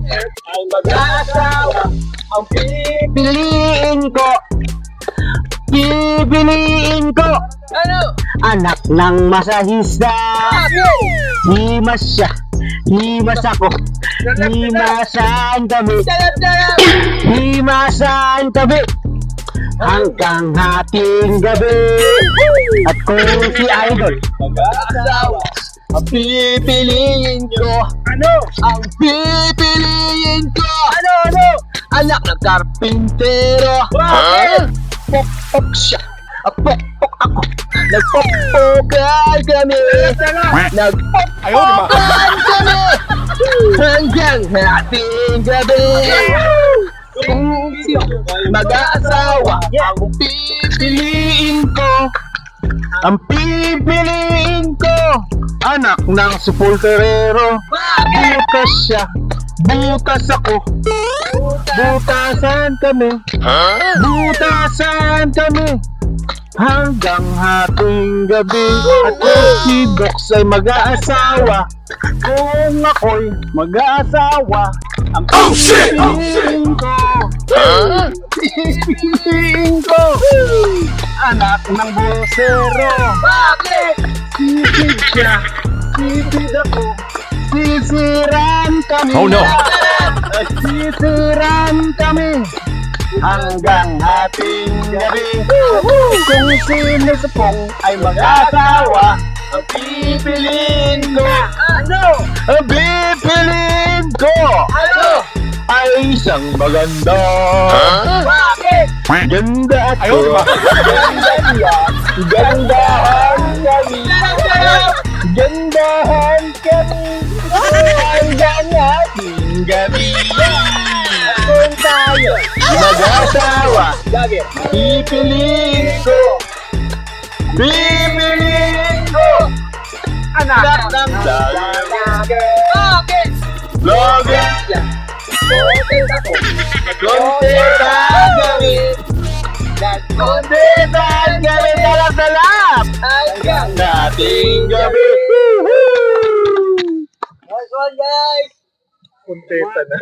ay mag-aasawa. Ang pipiliin ko. Pipiliin ko. Ano? Anak ng masahista. Limas siya. Limas ako. Limasan kami. Dalap-dalap! Limasan kami. Hanggang hating gabi. At kung si Idol Mag-aasawa. ang pipiliin ko. Ano? Ang pipiliin ko. Ano? Anak ng karpintero. Bakit? Pok-pok siya. Pok-pok ako. Nagpokpokan kami. Nagpokpokan kami. Hanggang hating gabi. Kung sino mag-aasawa, ang pipiliin ko. Ang pipiliin ko. Anak ng sepulturero. Butas siya. Butas ako. Butasan kami. Butasan kami. Hanggang hating gabi. At kung si Dox ay mag-aasawa, kung ako'y mag-aasawa, ang pipiliin ko. Pipiliin ko. Anak ng busero. Bakit? Sipid siya. Sipid ako. Sisiran kami. Oh, no. Sisiran kami. Hanggang hating gabi. Kung sino sa pong ay mag-asawa, ang pipiliin ko. Ano? Ang pipiliin ko Ano? ay isang maganda. Bakit? Ganda ako. Ayaw, di ba? Ganda niya. Gandahan kami. Dalap-dalap! Gandahan kami. Hanggang hating gabi. Kung tayo mag-asawa, Bakit? pipiliin ko. Pipiliin ko. Anak ng Bakit? vlogger. Bakit ako? Kontetan kami. Kontetan kami. Dalap-dalap. Hanggang Dating gabi. Nice one, guys! Kunteta na.